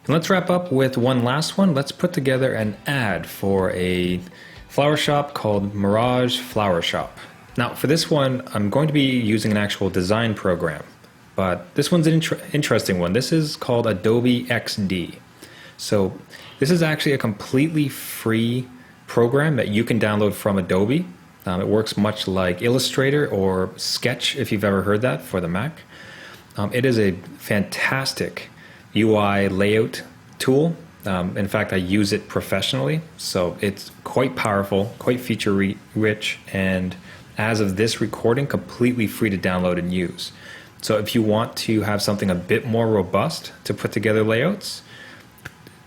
And let's wrap up with one last one. Let's put together an ad for a flower shop called Mirage Flower Shop. Now for this one, I'm going to be using an actual design program, but this one's an interesting one. This is called Adobe XD. So this is actually a completely free program that you can download from Adobe. It works much like Illustrator or Sketch, if you've ever heard that, for the Mac. It is a fantastic UI layout tool. In fact, I use it professionally, so it's quite powerful, quite feature-rich, and as of this recording, completely free to download and use. So if you want to have something a bit more robust to put together layouts,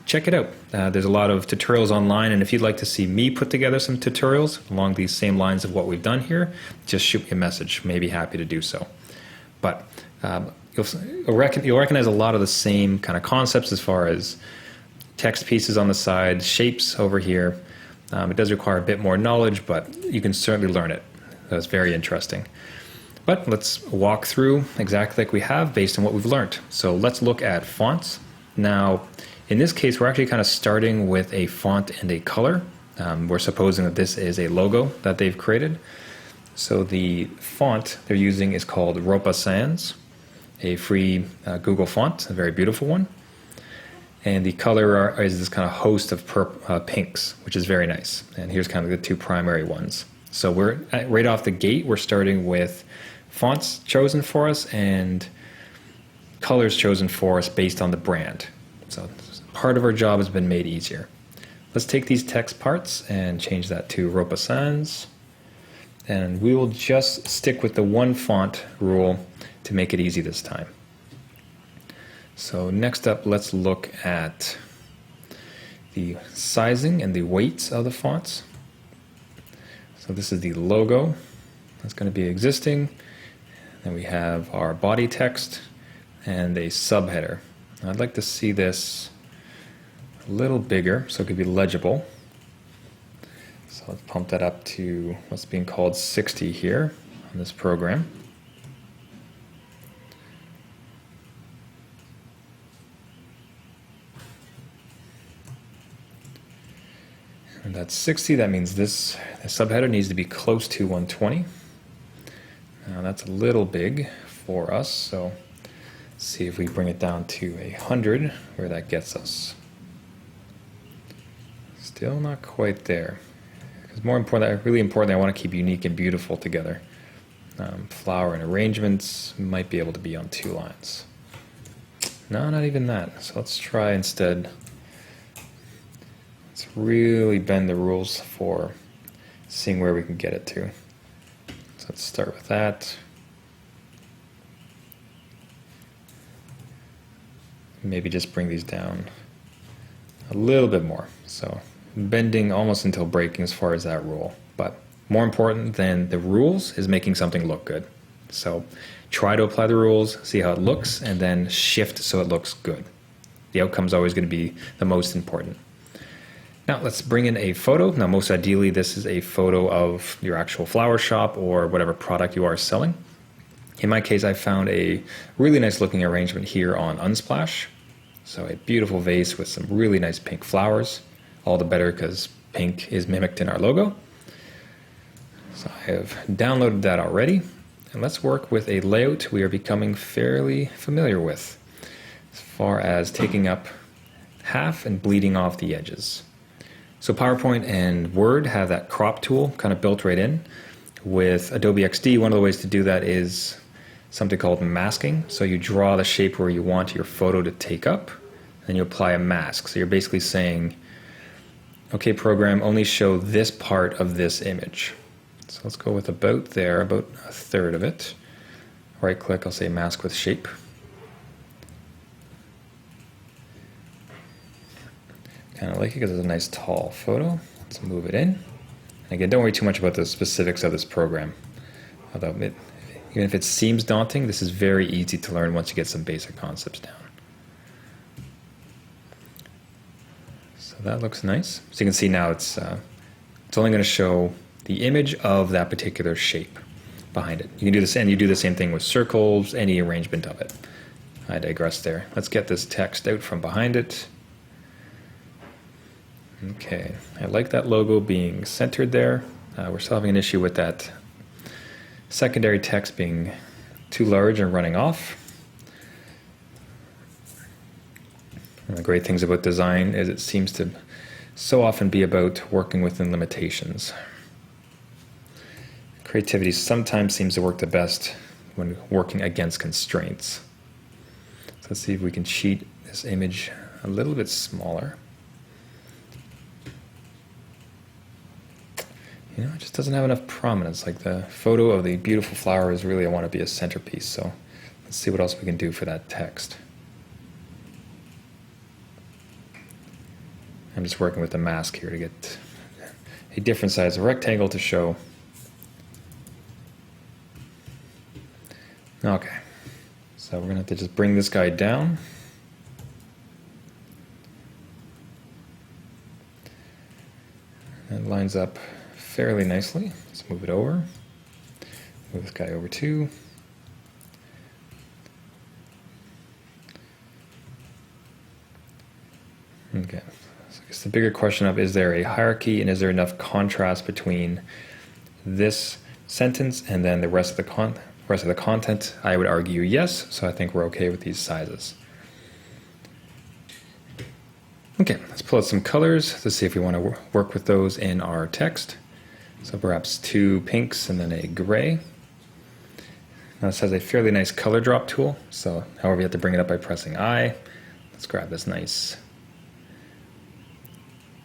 check it out. There's a lot of tutorials online, and if you'd like to see me put together some tutorials along these same lines of what we've done here, just shoot me a message. Maybe happy to do so. But you'll recognize a lot of the same kind of concepts as far as text pieces on the side, shapes over here. It does require a bit more knowledge, but you can certainly learn it. That's very interesting. But let's walk through exactly like we have based on what we've learned. So let's look at fonts. Now, in this case, we're actually kind of starting with a font and a color. We're supposing that this is a logo that they've created. So the font they're using is called Ropa Sans, a free Google font, a very beautiful one. And the color is this kind of host of pinks, which is very nice. And here's kind of the two primary ones. So we're right off the gate, we're starting with fonts chosen for us and colors chosen for us based on the brand. So part of our job has been made easier. Let's take these text parts and change that to Ropa Sans. And we will just stick with the one font rule to make it easy this time. So next up, let's look at the sizing and the weights of the fonts. So this is the logo that's going to be existing. Then we have our body text and a subheader. I'd like to see this a little bigger so it could be legible. So let's pump that up to what's being called 60 here on this program. And that's 60, that means the subheader needs to be close to 120. Now that's a little big for us, so let's see if we bring it down to 100, where that gets us. Still not quite there. Because really important, I want to keep unique and beautiful together. Flower and arrangements might be able to be on 2 lines. No, not even that. So let's try instead. Let's really bend the rules for seeing where we can get it to. So let's start with that. Maybe just bring these down a little bit more. So bending almost until breaking as far as that rule. But more important than the rules is making something look good. So try to apply the rules, see how it looks, and then shift so it looks good. The outcome is always going to be the most important. Now let's bring in a photo. Now most ideally this is a photo of your actual flower shop or whatever product you are selling. In my case, I found a really nice looking arrangement here on Unsplash. So a beautiful vase with some really nice pink flowers. All the better because pink is mimicked in our logo. So I have downloaded that already. And let's work with a layout we are becoming fairly familiar with, as far as taking up half and bleeding off the edges. So PowerPoint and Word have that crop tool kind of built right in. With Adobe XD, one of the ways to do that is something called masking. So you draw the shape where you want your photo to take up, and you apply a mask. So you're basically saying, okay, program, only show this part of this image. So let's go with about there, about a third of it. Right click, I'll say mask with shape. Kind of like it because it's a nice tall photo. Let's move it in. And again, don't worry too much about the specifics of this program. Although even if it seems daunting, this is very easy to learn once you get some basic concepts down. So that looks nice. So you can see now it's only going to show the image of that particular shape behind it. You can do this, and you do the same thing with circles, any arrangement of it. I digress there. Let's get this text out from behind it. Okay, I like that logo being centered there. We're still having an issue with that secondary text being too large and running off. One of the great things about design is it seems to so often be about working within limitations. Creativity sometimes seems to work the best when working against constraints. So let's see if we can cheat this image a little bit smaller. You know, it just doesn't have enough prominence. Like the photo of the beautiful flower is really, I want to be a centerpiece. So let's see what else we can do for that text. I'm just working with the mask here to get a different size rectangle to show. Okay, so we're going to have to just bring this guy down. That lines up fairly nicely. Let's move it over. Move this guy over too. Okay, so I guess the bigger question of is there a hierarchy and is there enough contrast between this sentence and then the rest of the content? I would argue yes, so I think we're okay with these sizes. Okay, let's pull out some colors to see if we want to work with those in our text. So perhaps 2 pinks and then a gray. Now this has a fairly nice color drop tool, so however you have to bring it up by pressing I. Let's grab this nice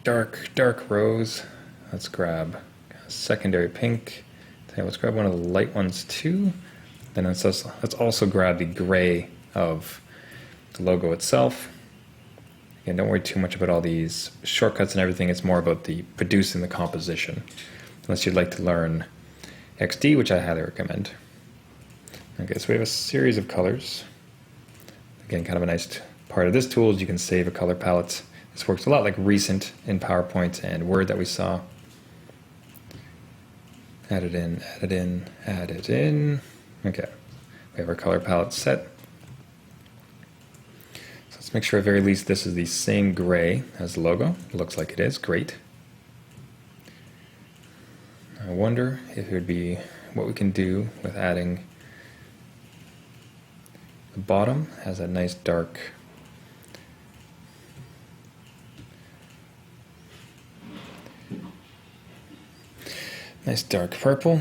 dark rose. Let's grab a secondary pink. Okay, let's grab one of the light ones too. Then let's also grab the gray of the logo itself. Again, don't worry too much about all these shortcuts and everything. It's more about the producing the composition. Unless you'd like to learn XD, which I highly recommend. Okay, so we have a series of colors. Again, kind of a nice part of this tool is you can save a color palette. This works a lot like Recent in PowerPoint and Word that we saw. Add it in, add it in, add it in. Okay, we have our color palette set. So let's make sure at very least this is the same gray as the logo. It looks like it is, great. I wonder if it would be what we can do with adding the bottom has a nice dark purple.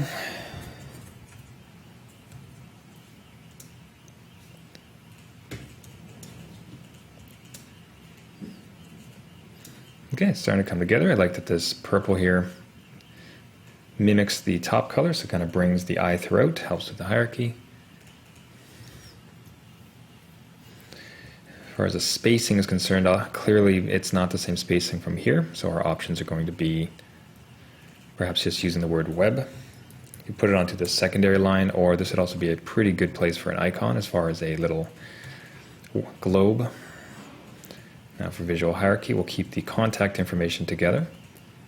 Okay, it's starting to come together. I like that this purple here mimics the top color, so it kind of brings the eye throughout, helps with the hierarchy. As far as the spacing is concerned, clearly it's not the same spacing from here, so our options are going to be perhaps just using the word web. You put it onto the secondary line, or this would also be a pretty good place for an icon as far as a little globe. Now for visual hierarchy, we'll keep the contact information together.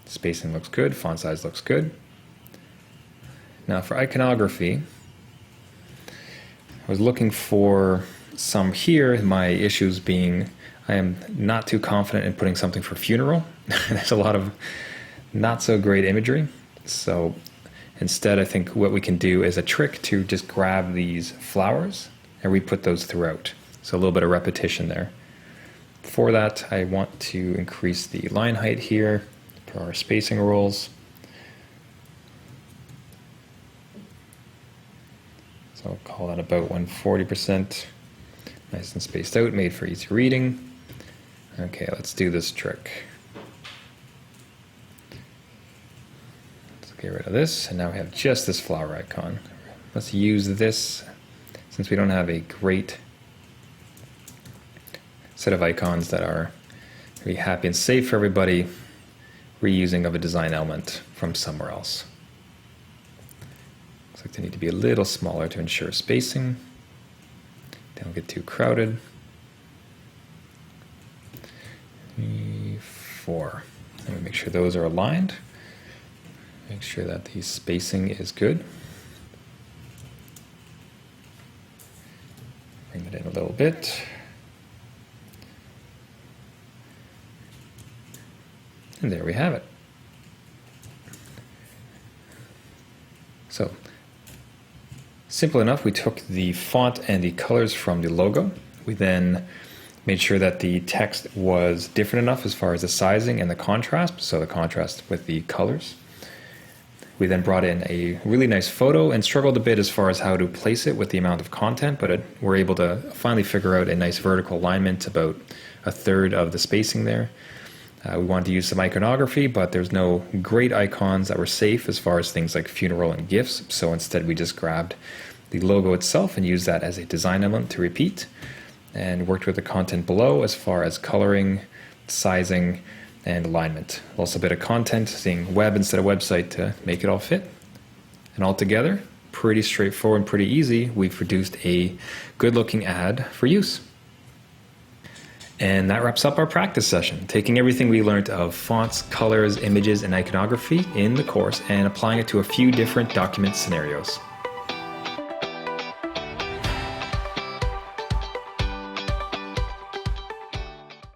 Spacing looks good, font size looks good. Now for iconography, I was looking for some here, my issues being I am not too confident in putting something for funeral. There's a lot of not so great imagery. So instead I think what we can do is a trick to just grab these flowers and we put those throughout. So a little bit of repetition there. For that, I want to increase the line height here for our spacing rules. So I'll call that about 140%. Nice and spaced out, made for easy reading. Okay, let's do this trick. Let's get rid of this, and now we have just this flower icon. Let's use this, since we don't have a great set of icons that are really happy and safe for everybody, reusing of a design element from somewhere else. Looks like they need to be a little smaller to ensure spacing. Don't get too crowded. 4. Let me make sure those are aligned. Make sure that the spacing is good. Bring it in a little bit. And there we have it. So, simple enough, we took the font and the colors from the logo. We then made sure that the text was different enough as far as the sizing and the contrast, so the contrast with the colors. We then brought in a really nice photo and struggled a bit as far as how to place it with the amount of content, but we're able to finally figure out a nice vertical alignment, about a third of the spacing there. We wanted to use some iconography, but there's no great icons that were safe as far as things like funeral and gifts, so instead we just grabbed the logo itself and used that as a design element to repeat, and worked with the content below as far as coloring, sizing, and alignment. Also a bit of content, seeing web instead of website to make it all fit. And altogether, pretty straightforward and pretty easy, we've produced a good looking ad for use. And that wraps up our practice session, taking everything we learned of fonts, colors, images, and iconography in the course and applying it to a few different document scenarios.